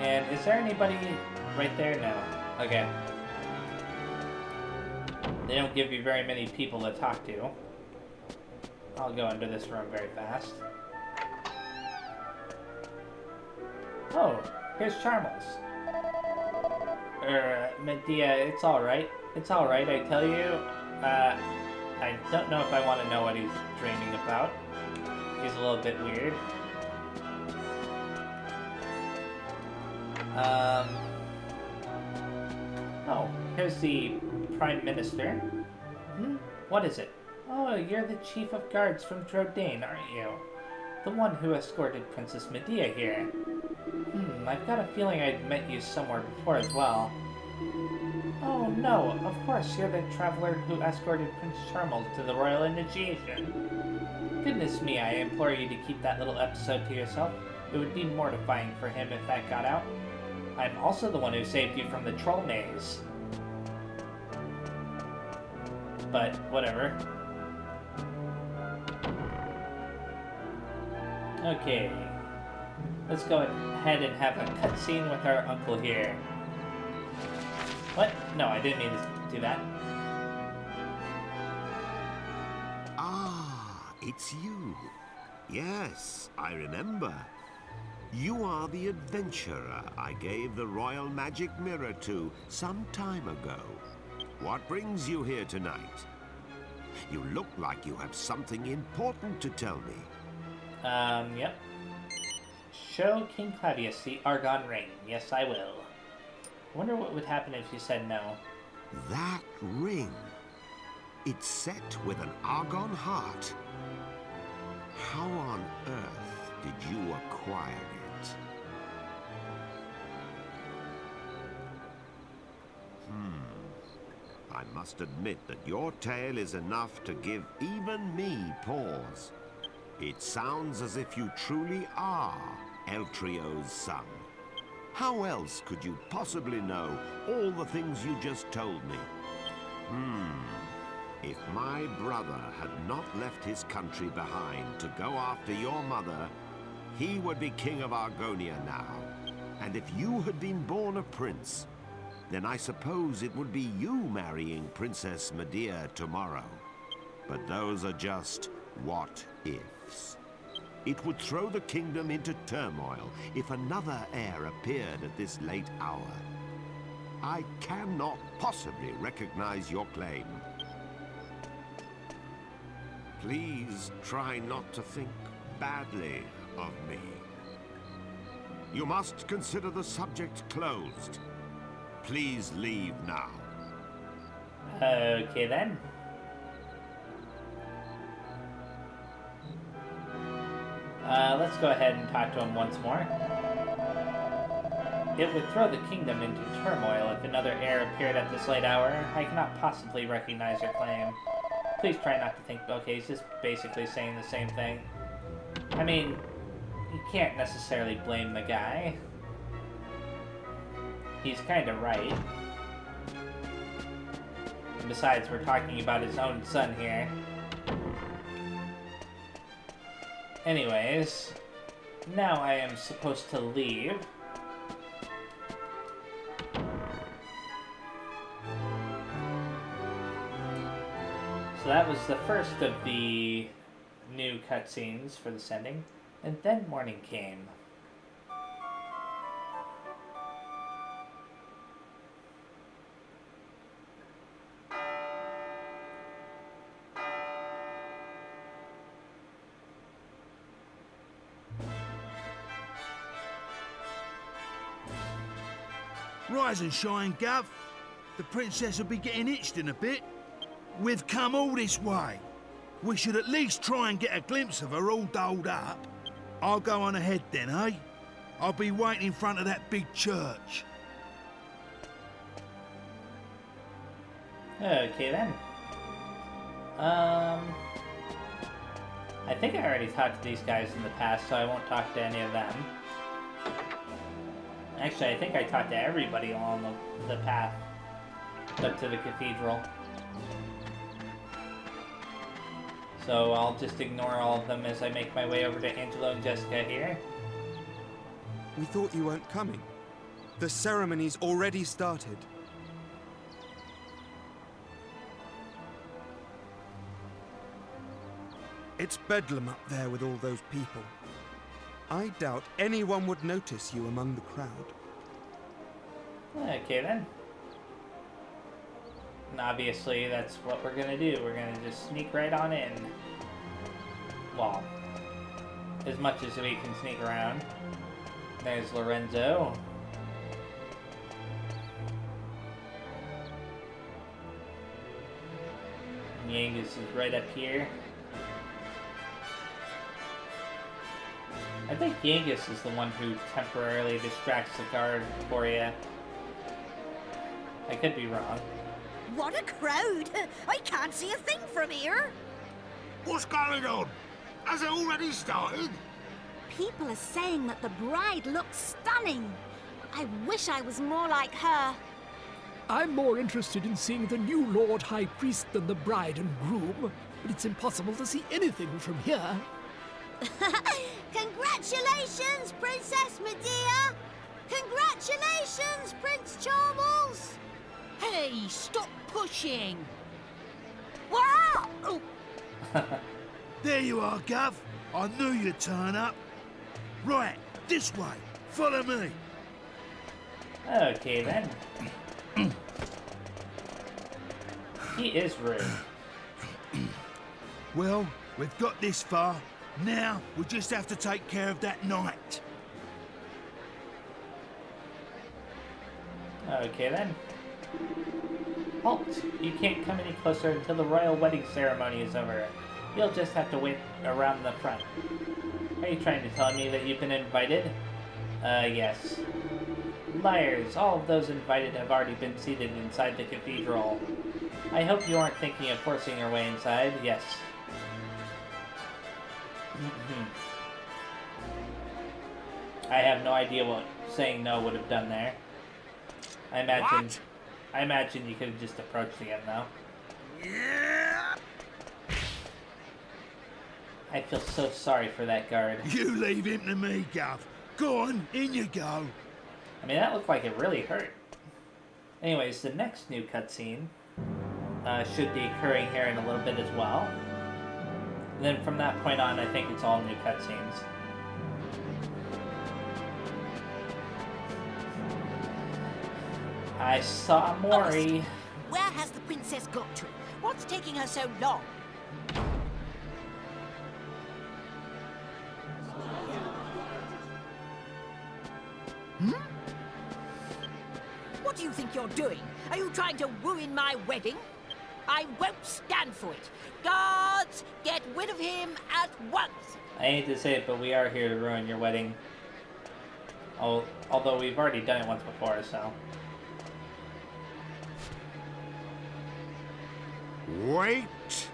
And is there anybody right there? No. Okay. They don't give you very many people to talk to. I'll go into this room very fast. Oh, here's Charmles. Medea, it's alright. It's alright, I tell you. I don't know if I want to know what he's dreaming about. He's a little bit weird. Oh, here's the Prime Minister. What is it? Oh, you're the Chief of Guards from Trodain, aren't you? The one who escorted Princess Medea here. I've got a feeling I'd met you somewhere before as well. Oh no, of course, you're the traveler who escorted Prince Charmles to the royal initiation. Goodness me, I implore you to keep that little episode to yourself. It would be mortifying for him if that got out. I'm also the one who saved you from the troll maze. But, whatever. Okay. Let's go ahead and have a cutscene with our uncle here. What? No, I didn't mean to do that. Ah, it's you. Yes, I remember. You are the adventurer I gave the royal magic mirror to some time ago. What brings you here tonight? You look like you have something important to tell me. Yep. Show King Clavius the Argon ring. Yes, I will. Wonder what would happen if you said no. That ring. It's set with an Argon heart. How on earth did you acquire it? I must admit that your tale is enough to give even me pause. It sounds as if you truly are Eltrio's son. How else could you possibly know all the things you just told me? If my brother had not left his country behind to go after your mother, he would be king of Argonia now. And if you had been born a prince, then I suppose it would be you marrying Princess Medea tomorrow. but those are just what-ifs. It would throw the kingdom into turmoil if another heir appeared at this late hour. I cannot possibly recognize your claim. Please try not to think badly of me. You must consider the subject closed. Please leave now. Okay then. Let's go ahead and talk to him once more. It would throw the kingdom into turmoil if another heir appeared at this late hour. I cannot possibly recognize your claim. Please try not to think... Okay, he's just basically saying the same thing. I mean, you can't necessarily blame the guy. He's kind of right. And besides, we're talking about his own son here. Anyways, now I am supposed to leave. So that was the first of the new cutscenes for the sending, and then morning came. Rise and shine, Gov. The princess will be getting itched in a bit. We've come all this way. We should at least try and get a glimpse of her all dolled up. I'll go on ahead then, eh? I'll be waiting in front of that big church. Okay then. I think I already talked to these guys in the past, so I won't talk to any of them. Actually, I think I talked to everybody along the path up to the cathedral. So I'll just ignore all of them as I make my way over to Angelo and Jessica here. We thought you weren't coming. The ceremony's already started. It's bedlam up there with all those people. I doubt anyone would notice you among the crowd. Okay then. And obviously that's what we're gonna do. We're gonna just sneak right on in. Well, as much as we can sneak around. There's Lorenzo. And Yangus is right up here. I think Yangus is the one who temporarily distracts the guard for you. I could be wrong. What a crowd! I can't see a thing from here. What's going on? Has it already started? People are saying that the bride looks stunning. I wish I was more like her. I'm more interested in seeing the new Lord High Priest than the bride and groom, but it's impossible to see anything from here. Congratulations, Princess Medea! Congratulations, Prince Charmles! Hey, stop pushing! Wow! Oh. There you are, Gov. I knew you'd turn up. Right, this way. Follow me. Okay then. He is rude. Well, we've got this far. Now, we just have to take care of that knight. Okay then. Halt! You can't come any closer until the royal wedding ceremony is over. You'll just have to wait around the front. Are you trying to tell me that you've been invited? Yes. Liars! All of those invited have already been seated inside the cathedral. I hope you aren't thinking of forcing your way inside. Yes. I have no idea what saying no would have done there. I imagine you could have just approached again, though. Yeah. I feel so sorry for that guard. You leave him to me, Gov. Go on, in you go. I mean, that looked like it really hurt. Anyways, the next new cutscene should be occurring here in a little bit as well. And then from that point on, I think it's all new cutscenes. I saw Mori. Where has the princess got to? What's taking her so long? What do you think you're doing? Are you trying to ruin my wedding? I won't stand for it. Guards, get rid of him at once! I hate to say it, but we are here to ruin your wedding. Although we've already done it once before, so... Wait!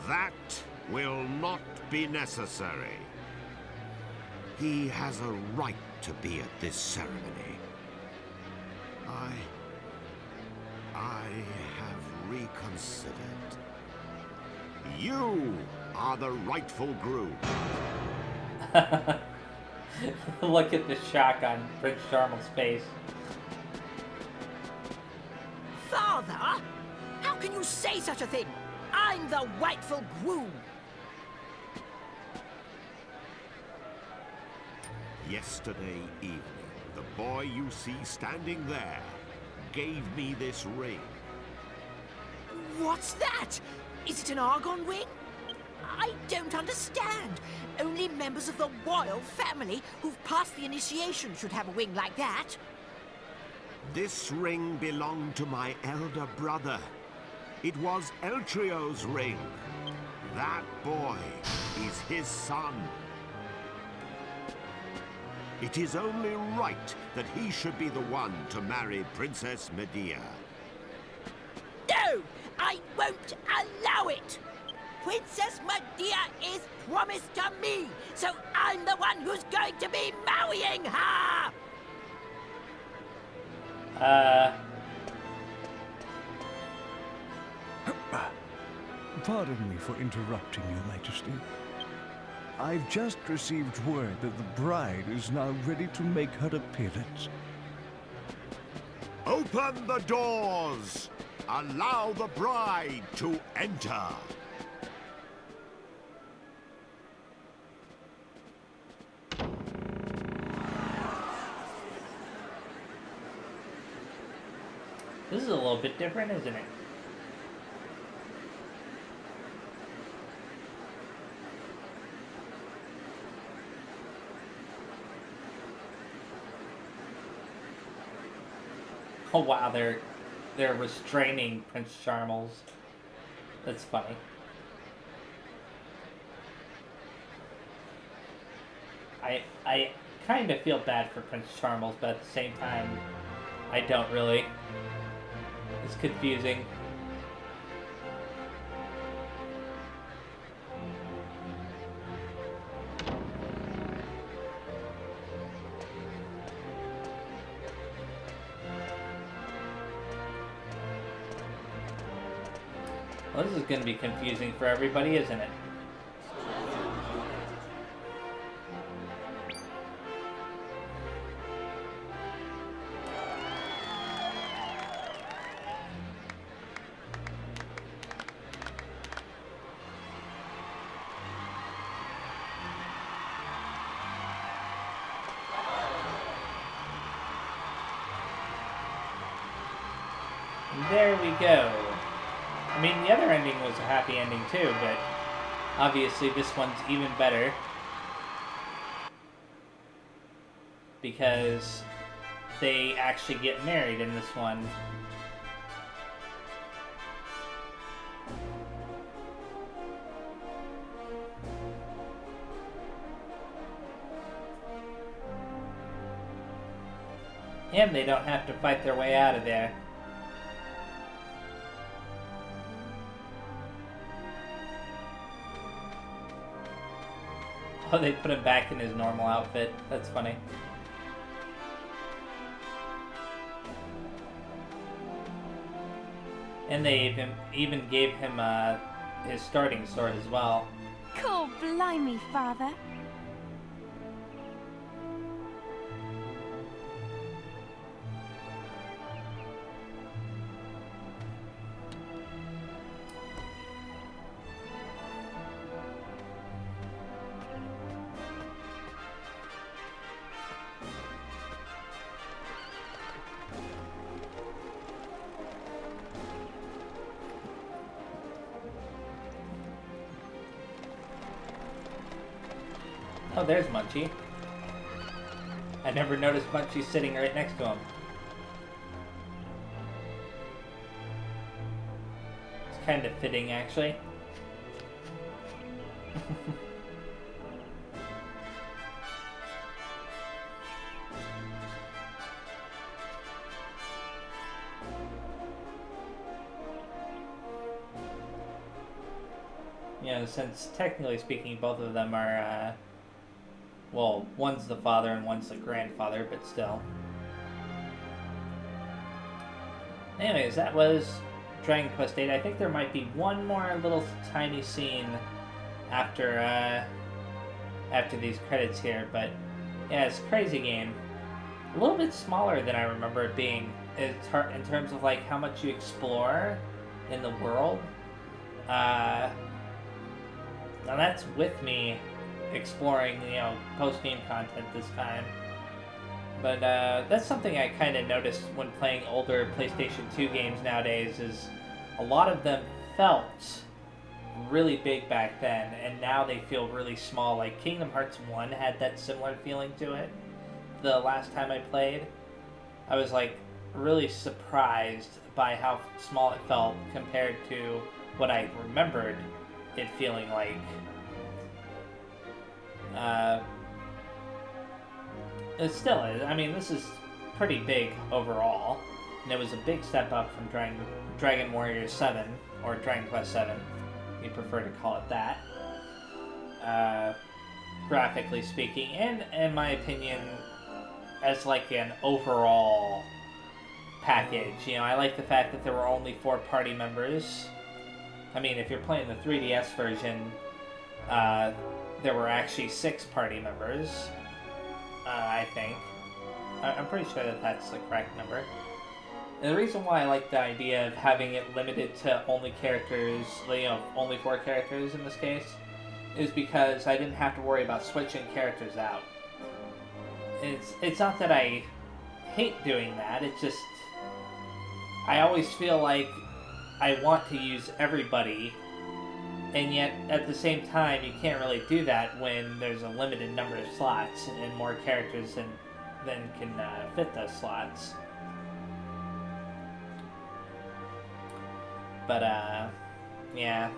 That will not be necessary. He has a right to be at this ceremony. I have reconsidered. You are the rightful groom. Look at the shock on Prince Charmles' face. Father? How can you say such a thing? I'm the rightful groom. Yesterday evening, the boy you see standing there gave me this ring. What's that? Is it an argon ring? I don't understand. Only members of the royal family who've passed the initiation should have a ring like that. This ring belonged to my elder brother. It was Eltrio's ring. That boy is his son. It is only right that he should be the one to marry Princess Medea. No! I won't allow it! Princess Medea is promised to me, so I'm the one who's going to be marrying her! Pardon me for interrupting, Your Majesty. I've just received word that the bride is now ready to make her appearance. Open the doors! Allow the bride to enter! This is a little bit different, isn't it? Oh wow, they're restraining Prince Charmles. That's funny. I kind of feel bad for Prince Charmles, but at the same time, I don't really. It's confusing. Well, this is going to be confusing for everybody, isn't it? There we go. I mean, the other ending was a happy ending too, but obviously this one's even better because they actually get married in this one. And they don't have to fight their way out of there. Oh, they put him back in his normal outfit. That's funny. And they even gave him his starting sword as well. Cool, blimey, Father. Oh, there's Munchie. I never noticed Munchie sitting right next to him. It's kind of fitting, actually. You know, since technically speaking, both of them are, well, one's the father and one's the grandfather, but still. Anyways, that was Dragon Quest VIII. I think there might be one more little tiny scene after, after these credits here, but yeah, it's a crazy game. A little bit smaller than I remember it being in terms of, like, how much you explore in the world. Now that's with me exploring, you know, post-game content this time. But that's something I kind of noticed when playing older PlayStation 2 games nowadays, is a lot of them felt really big back then, and now they feel really small. Like Kingdom Hearts 1 had that similar feeling to it. The last time I played, I was like really surprised by how small it felt compared to what I remembered it feeling like. It still is. I mean, this is pretty big overall, and it was a big step up from Dragon Warrior 7, or Dragon Quest 7, you prefer to call it that, graphically speaking, and in my opinion, as like an overall package. You know, I like the fact that there were only 4 party members. I mean, if you're playing the 3DS version, there were actually 6 party members, I think. I'm pretty sure that that's the correct number. And the reason why I like the idea of having it limited to only characters, you know, only 4 characters in this case, is because I didn't have to worry about switching characters out. It's not that I hate doing that, it's just I always feel like I want to use everybody, and yet at the same time you can't really do that when there's a limited number of slots and more characters than can fit those slots. But yeah,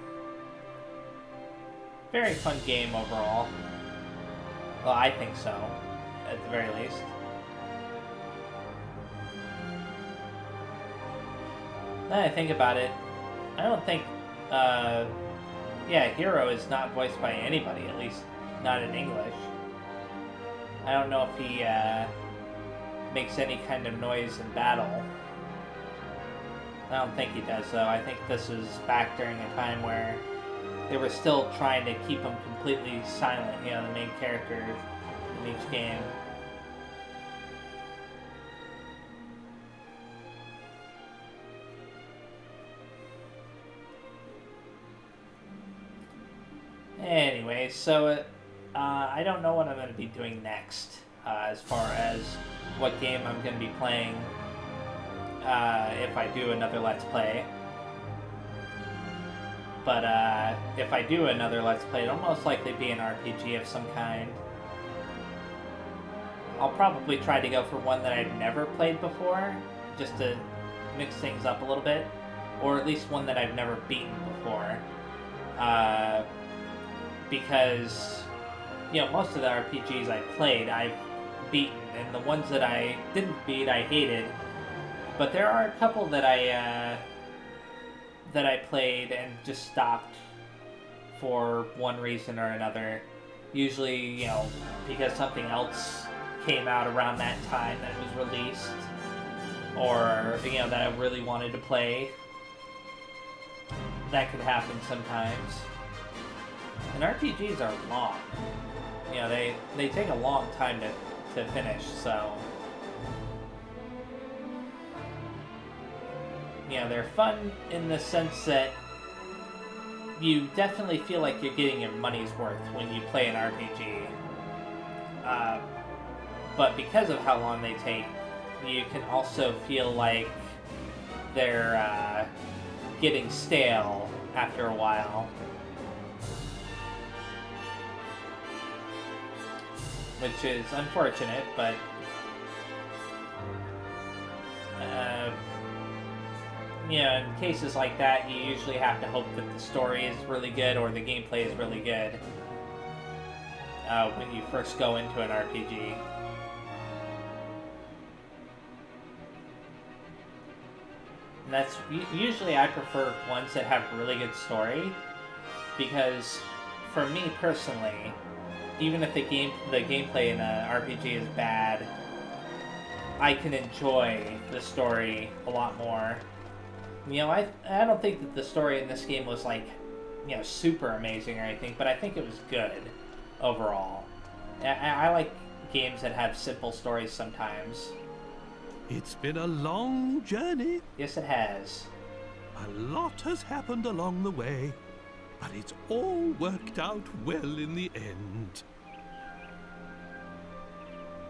very fun game overall. Well, I think so, at the very least. Now that I think about it, I don't think, yeah, Hero is not voiced by anybody, at least not in English. I don't know if he makes any kind of noise in battle. I don't think he does, though. I think this is back during a time where they were still trying to keep him completely silent, you know, the main character in each game. Anyway, so I don't know what I'm going to be doing next as far as what game I'm going to be playing if I do another Let's Play. But if I do another Let's Play, it'll most likely be an RPG of some kind. I'll probably try to go for one that I've never played before, just to mix things up a little bit. Or at least one that I've never beaten before. Because, you know, most of the RPGs I played, I've beaten, and the ones that I didn't beat, I hated. But there are a couple that I played and just stopped for one reason or another. Usually, you know, because something else came out around that time that it was released, or, you know, that I really wanted to play. That could happen sometimes. And RPGs are long. You know, they take a long time to finish, so... You know, they're fun in the sense that you definitely feel like you're getting your money's worth when you play an RPG. But because of how long they take, you can also feel like they're getting stale after a while. which is unfortunate, but you know, in cases like that, you usually have to hope that the story is really good or the gameplay is really good when you first go into an RPG. And that's usually I prefer ones that have really good story, because for me personally, even if the gameplay in an RPG is bad, I can enjoy the story a lot more. You know, I don't think that the story in this game was like, you know, super amazing or anything, but I think it was good overall. I like games that have simple stories sometimes. It's been a long journey. Yes, it has. A lot has happened along the way, but it's all worked out well in the end.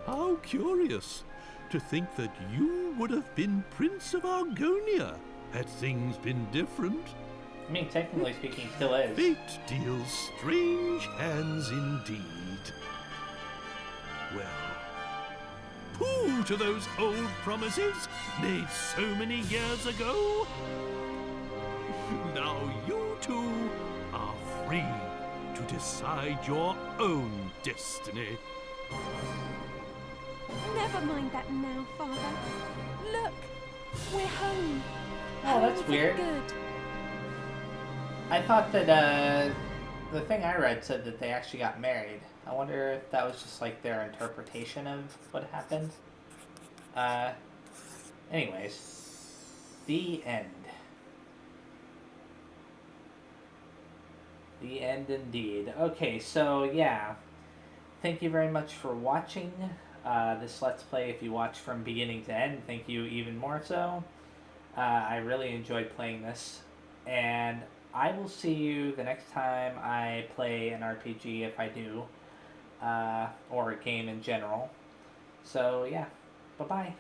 How curious to think that you would have been Prince of Argonia had things been different. I mean, technically speaking, he still is. Fate deals strange hands indeed. Well, pooh to those old promises made so many years ago. Now you two are free to decide your own destiny. Never mind that now, Father. Look, we're home. Oh, that's weird. Good. I thought that the thing I read said that they actually got married. I wonder if that was just like their interpretation of what happened. Anyways, the end. The end indeed. Okay, so yeah. Thank you very much for watching this Let's Play. If you watch from beginning to end, thank you even more so. I really enjoyed playing this, and I will see you the next time I play an RPG, if I do, or a game in general. So yeah, bye-bye.